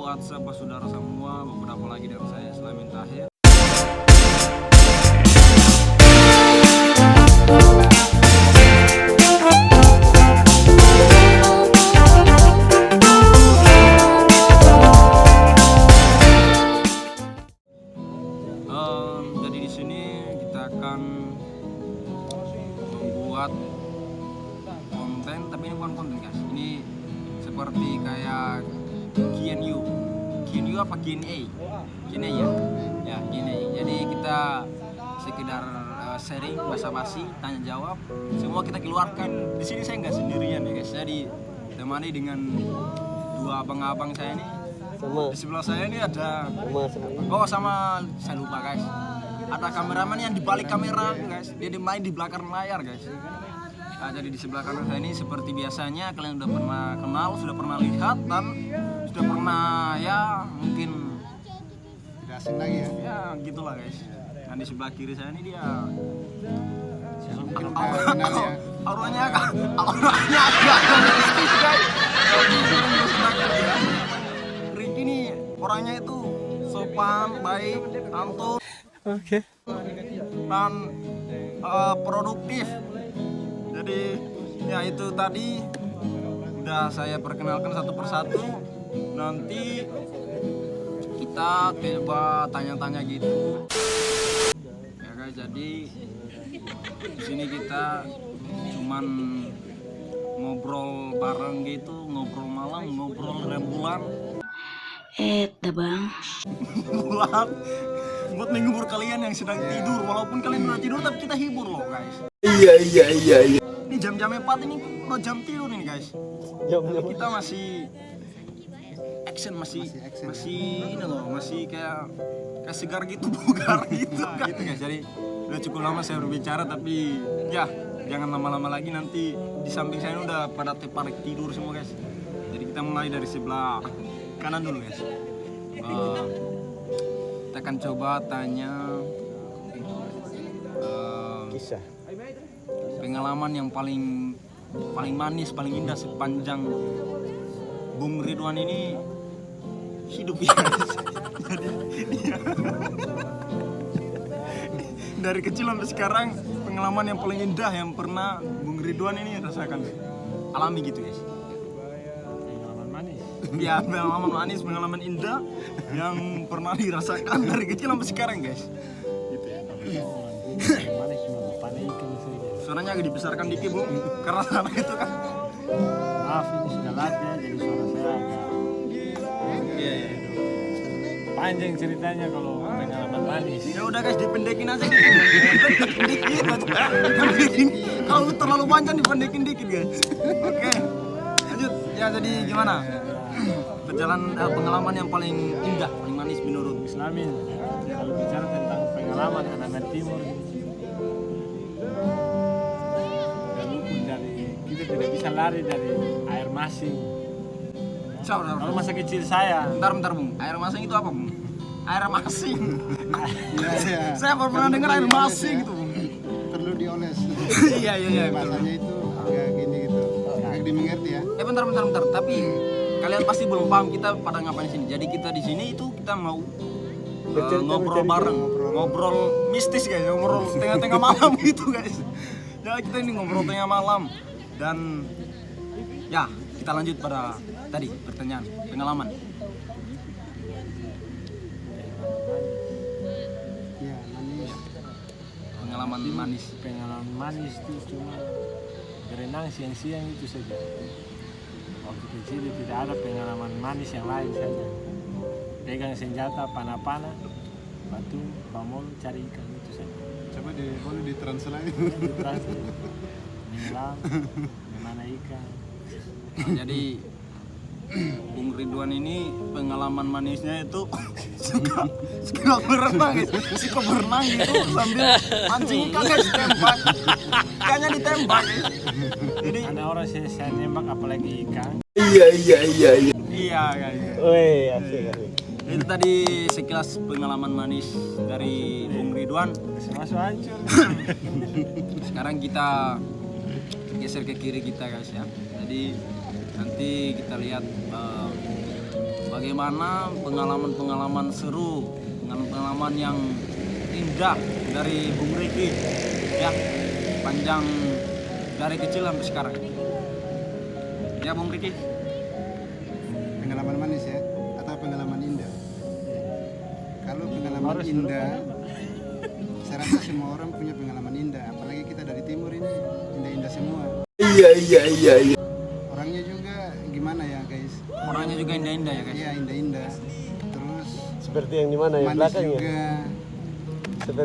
buat sahabat saudara semua, beberapa lagi dari saya Slamin Tahir. Jadi di sini kita akan membuat konten, tapi ini bukan konten guys. Ini seperti kayak Q&A. Q&A apa Q&A? Q&A ya? Ya Q&A. Jadi kita sekedar sharing, basa-basi, tanya jawab. Semua kita keluarkan. Di sini saya nggak sendirian ya guys. Jadi ditemani dengan dua abang-abang saya ini. Di sebelah saya ini ada sama saya lupa guys. Ada kameramen yang di balik kamera guys. Dia main di belakang layar guys. Nah, jadi di sebelah kanan saya ini seperti biasanya kalian udah pernah kenal, sudah pernah lihat dan sudah pernah ya mungkin tidak asing lagi ya. Ya gitulah guys. Dan di sebelah kiri saya ini dia Mungkin udah kenal ya. auranya agak mistis guys. Ricky nih orangnya itu sopan, baik, santun, dan produktif. Jadi ya itu tadi udah saya perkenalkan satu persatu. Nanti kita coba tanya-tanya gitu. Ya guys, jadi di sini kita cuman ngobrol bareng gitu, ngobrol malam, ngobrol rembulan. Bang. Buat menghibur kalian yang sedang tidur, walaupun kalian udah tidur tapi kita hibur loh guys. Iya. Ini jam-jam 4 ini udah jam tidur nih guys. Kita masih action, masih ini loh, masih kayak segar gitu, bugar gitu kan. Gitu guys. Jadi udah cukup lama saya berbicara, tapi ya jangan lama-lama lagi, nanti di samping saya ini udah pada teparik tidur semua guys. Jadi kita mulai dari sebelah kanan dulu guys. Kita akan coba tanya Kisah. pengalaman yang paling manis, paling indah sepanjang Bung Ridwan ini hidup ya. Jadi dari kecil sampai sekarang, pengalaman yang paling indah yang pernah Bung Ridwan ini rasakan, alami gitu guys. Pengalaman manis. Ya, pengalaman manis, pengalaman indah yang pernah dirasakan dari kecil sampai sekarang guys. Gitu ya. Manis cuma panen ikan saja. Suaranya agak dibesarkan dikit bu, karena sana itu kan. Maaf, ini sudah latih jadi suara saya agak Iya. panjang ceritanya kalau pengalaman manis. Ya udah guys, dipendekin aja gitu. Dipendekin. Kalau terlalu panjang dipendekin dikit guys. Oke. Lanjut. Ya jadi gimana? Berjalan pengalaman yang paling indah, paling manis menurut Islamin. Kalau bicara tentang pengalaman anak timur, walaupun dari kita tidak bisa lari dari air masing. Kalau masa kecil saya, Bentar bung, air masing itu apa bung? Air masing. Iya. Saya baru pernah dengar air masing gitu bung. Perlu dioles. Iya. Bahasanya itu kayak gini gitu. Kayak dimengerti ya. Bentar. Tapi kalian pasti belum paham kita pada ngapain di sini. Jadi kita di sini itu kita mau ngobrol bareng, ngobrol mistis guys, ngobrol tengah-tengah malam gitu guys. Ya kita ini ngobrol tengah malam dan ya kita lanjut pada tadi pertanyaan pengalaman. Iya, manis. Pengalaman manis. Pengalaman manis itu cuma berenang siang-siang itu saja. Waktu kecil tidak ada pengalaman manis yang lain saja. Pegang senjata, panah-panah, batu, pamol, cari ikan itu saja. Coba boleh ditranslate. Menyelam, memana ikan. Nah, jadi Bung Ridwan ini pengalaman manisnya itu suka berenang guys, suka berenang gitu sambil mancing ikan guys, ditembak, ikannya ditembak guys. Jadi Ada orang saya nembak apalagi ikan. iya guys. Wih, asik. Itu tadi sekilas pengalaman manis dari Bung Ridwan. Masuk hancur. Sekarang kita geser ke kiri kita guys ya. Jadi nanti kita lihat bagaimana pengalaman-pengalaman seru, pengalaman yang indah dari Bung Riki ya, panjang dari kecil sampai sekarang. Ya Bung Riki. Pengalaman manis ya, atau pengalaman indah? Kalau pengalaman indah, saya rasa semua orang punya pengalaman indah. Apalagi kita dari timur ini, indah-indah semua. Iya. Orangnya juga gimana ya guys? Orangnya juga indah-indah ya guys. Iya, indah-indah. Terus Seperti yang di mana ya manis belakangnya? juga.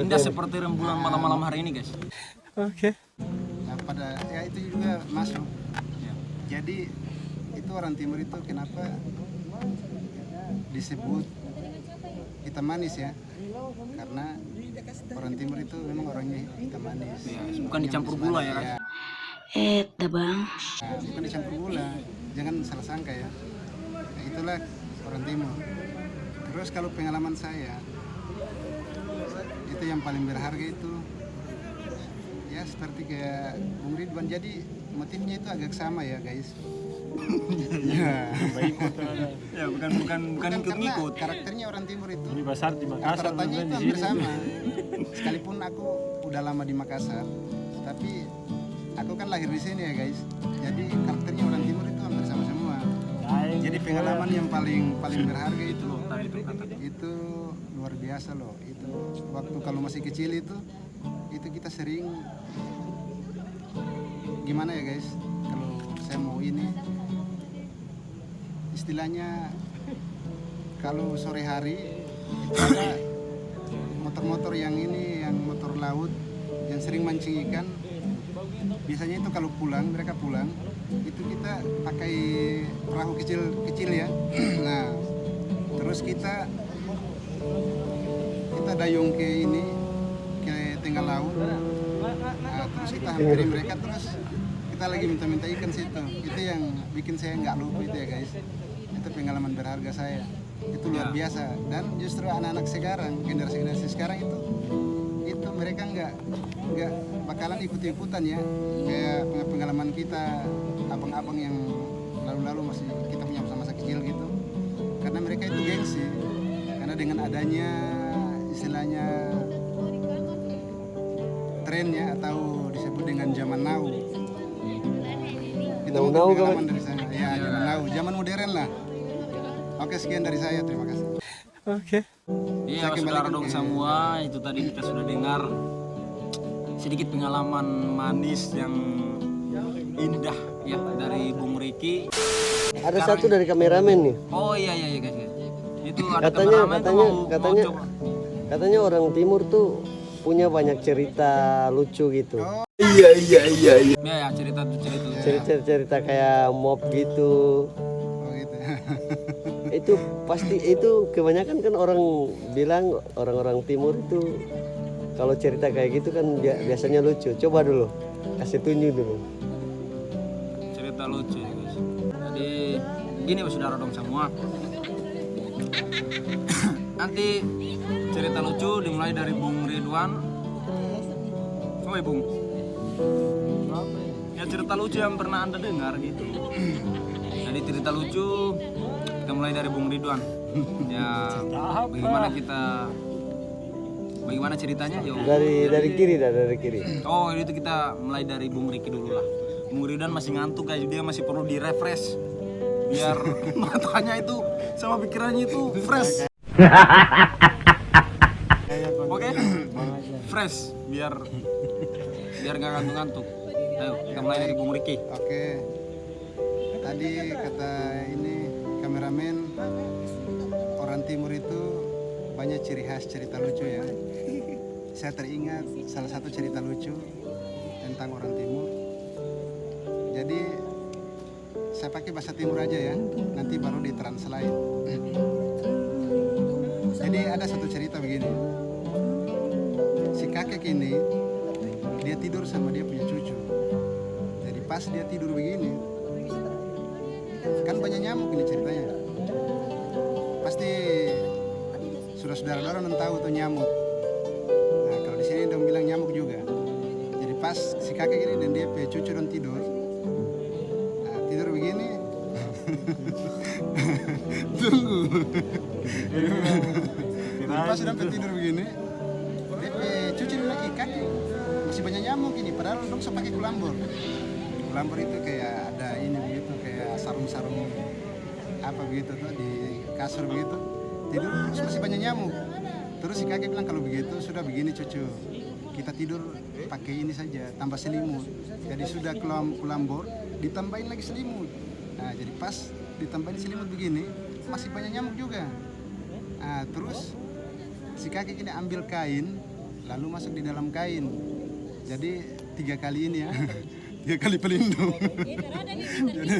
Indah seperti rembulan malam-malam hari ini guys. Oke. Nah, pada ya itu juga masuk. Ya. Jadi itu orang timur itu kenapa disebut hitam manis ya? Karena orang timur itu memang orangnya hitam manis. Ya, bukan dicampur gula ya kan? Bang. Nah, bukan dicampur gula, jangan salah sangka ya. Nah, itulah orang timur. Terus kalau pengalaman saya, itu yang paling berharga itu ya seperti kayak Bung Ridwan. Jadi motifnya itu agak sama ya guys. Ya. Ya bukan Karena ikut-ikut. karakternya orang timur itu Ini besar di Makassar, rata-ratanya bukan itu di hampir sini. sama. Sekalipun aku udah lama di Makassar, tapi aku kan lahir di sini ya guys. Jadi karakternya orang timur itu hampir sama semua. Jadi pengalaman yang paling berharga itu itu luar biasa loh. Itu waktu kalau masih kecil itu kita sering gimana ya guys, kalau saya mau ini istilahnya kalau sore hari itu ada motor-motor yang ini, yang motor laut yang sering mancing ikan. Biasanya itu kalau mereka pulang itu kita pakai perahu kecil ya. Nah terus kita dayung ke ini, ke tengah laut. Nah, terus kita hampiri mereka, terus kita lagi minta ikan situ. Itu yang bikin saya nggak lupa itu ya guys. Itu pengalaman berharga saya. Itu luar biasa. Dan justru anak-anak sekarang, generasi sekarang itu mereka nggak bakalan ikut-ikutan ya, kayak pengalaman kita abang-abang yang lalu-lalu masih kita punya masa-masa kecil gitu. Karena mereka itu gengsi, karena dengan adanya istilahnya trennya atau disebut dengan zaman now, itu mungkin pengalaman dari saya ya, zaman now, zaman modern lah. Oke, sekian dari saya, terima kasih. Oke. Iya saudara dong semua, itu tadi kita sudah dengar sedikit pengalaman manis yang indah ya dari Bung Riki. Ada satu dari kameramen nih. Oh iya guys. Itu ada kameramen tuh mau coba. Katanya orang timur tuh punya banyak cerita lucu gitu. Ya cerita Cerita kayak mob gitu. Oh gitu. Itu pasti itu kebanyakan kan orang bilang orang-orang timur itu kalau cerita kayak gitu kan biasanya lucu. Coba dulu, kasih tunjuk dulu. cerita lucu ya guys. Jadi gini saudara dong semua. Nanti cerita lucu dimulai dari Bung Ridwan. Oi Bung. Ya cerita lucu yang pernah Anda dengar gitu. Jadi cerita lucu kita mulai dari Bung Ridwan. Ya bagaimana ceritanya? Yo. Dari kiri dah, dari kiri. Oh itu kita mulai dari Bung Riki dulu lah. Bung Ridwan masih ngantuk guys, dia masih perlu di refresh biar matanya itu sama pikirannya itu fresh. Oke, fresh biar nggak ngantuk-ngantuk. Ayo kita mulai dari Bung Riki. Oke. Tadi kata ini kameramen, orang timur itu banyak ciri khas cerita lucu ya. Saya teringat salah satu cerita lucu tentang orang timur. Jadi saya pakai bahasa timur aja ya, nanti baru ditranslate. Jadi ada satu cerita begini. Si kakek ini dia tidur sama dia punya cucu. Jadi pas dia tidur begini, kan banyak nyamuk ini ceritanya. Pasti sudah saudara-saudara non tahu tuh nyamuk. Nah kalau di sini dong bilang nyamuk juga. Jadi pas si kakek ini dan dia punya cucu dan tidur, nah, tidur begini. Tunggu. Jadi pas sudah tidur begini, cuci dulu lagi kaki masih banyak nyamuk ini. Padahal dong saya pakai kulambor. Kulambor itu kayak ada ini begitu, kayak sarung-sarung apa begitu tuh di kasur begitu. Tidur terus masih banyak nyamuk. Terus si kakek bilang kalau begitu sudah begini cucu, kita tidur pakai ini saja tambah selimut. Jadi sudah kulambor ditambahin lagi selimut. Nah jadi pas ditambahin selimut begini masih banyak nyamuk juga. Nah terus si kakek ini ambil kain lalu masuk di dalam kain. Jadi 3 kali ini ya. 3 kali pelindung. Jadi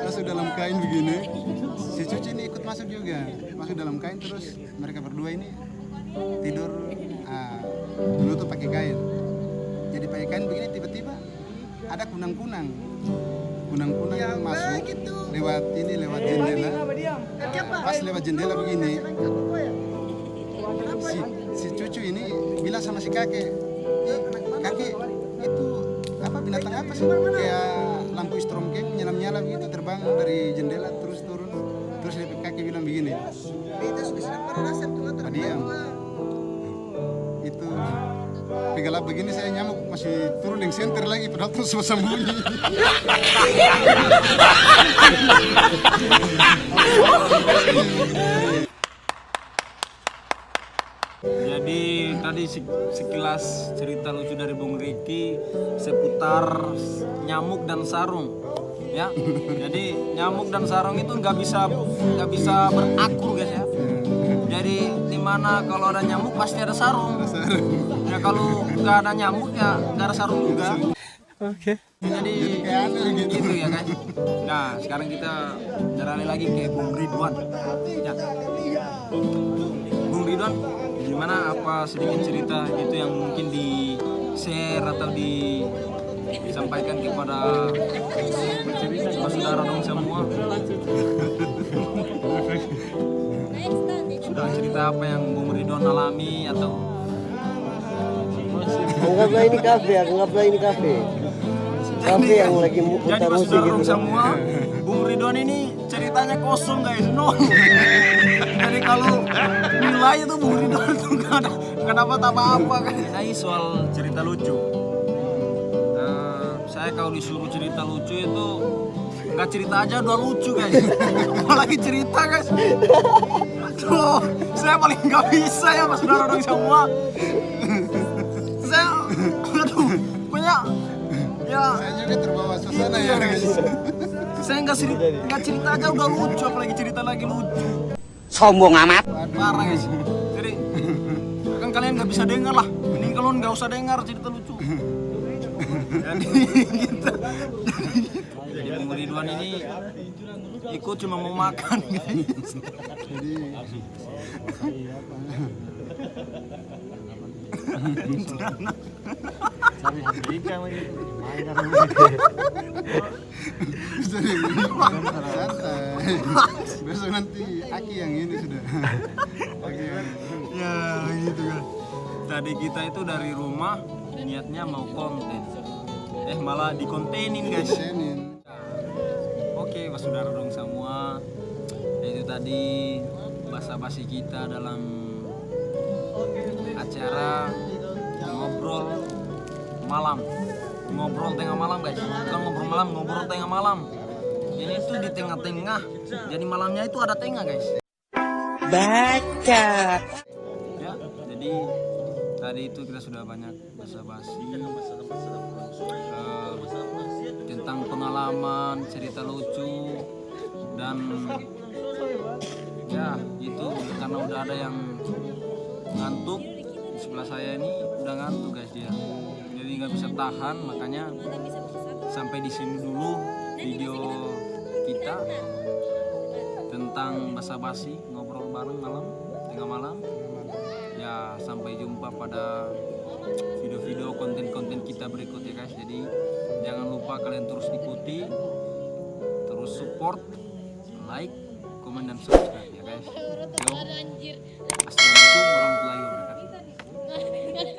masuk dalam kain begini. Si cucu ini ikut masuk juga, masuk dalam kain terus mereka berdua ini tidur dulu tuh pakai kain. Jadi pakai kain begini tiba-tiba ada kunang-kunang masuk lewat jendela. Pas lewat jendela begini, si cucu ini bilang sama si kakek, kakek itu apa binatang apa sih? Kayak lampu stromkeng nyala-nyala begitu terbang dari jendela terus turun. Terus kakek bilang begini, diam. Itu pegalap begini saya nyamuk masih turun yang senter lagi padahal terus sembunyi. Jadi tadi sekilas cerita lucu dari Bung Riki seputar nyamuk dan sarung. Ya, jadi nyamuk dan sarung itu nggak bisa berakur guys ya. Jadi dimana kalau ada nyamuk pasti ada sarung. Ya kalau nggak ada nyamuk ya nggak ada sarung juga. Oke. Jadi gitu ya guys. Nah sekarang kita beralih lagi ke Bung Ridwan. Ya. Bung Ridwan, gimana apa sedikit cerita gitu yang mungkin di share atau disampaikan kepada saudara dong semua. Sudah cerita apa yang Bung Ridwan alami atau Anggaplah ini kafe. Kafe yang lagi muter jadi musik saudara gitu. dong semua. Bung Ridwan ini ceritanya kosong guys, nol. Jadi kalau nilai itu Bung Ridwan itu nggak dapat apa-apa kan. Ini soal cerita lucu. Saya kalau disuruh cerita lucu itu nggak cerita aja udah lucu guys. Apalagi cerita guys. Aduh, saya paling nggak bisa ya mas saudara dong semua. Saya, aduh, punya ya. Saya juga terbawa suasana ya guys. Saya nggak cerita aja udah lucu, apalagi cerita lagi lucu. Sombong amat. Parah guys. Jadi kan kalian nggak bisa dengar lah. Mending kalian nggak usah dengar cerita lucu. Jadi gitu. Jadi Bung Ridwan ini ikut cuma mau makan guys. Jadi Cari harga ikan lagi. jadi santai. Besok nanti Aki yang ini sudah. Aki yang Ya gitu kan. Tadi kita itu dari rumah niatnya mau konten. Malah dikontenin guys. Senin. Oke, saudara dong semua. Itu tadi basa-basi kita dalam acara ngobrol malam. Ngobrol tengah malam guys. Bukan ngobrol malam, ngobrol tengah malam. Ini tuh di tengah-tengah. Jadi malamnya itu ada tengah guys. Baca. Ya, jadi tadi itu kita sudah banyak basa-basi tentang pengalaman, cerita lucu dan ya itu karena udah ada yang ngantuk di sebelah saya ini udah ngantuk guys dia, jadi nggak bisa tahan, makanya sampai di sini dulu video kita tentang basa-basi ngobrol bareng malam tengah malam. Ya sampai jumpa pada video-video konten-konten kita berikutnya guys. Jadi jangan lupa kalian terus ikuti, terus support, like, komen dan subscribe ya guys. Yo. Assalamualaikum warahmatullahi wabarakatuh.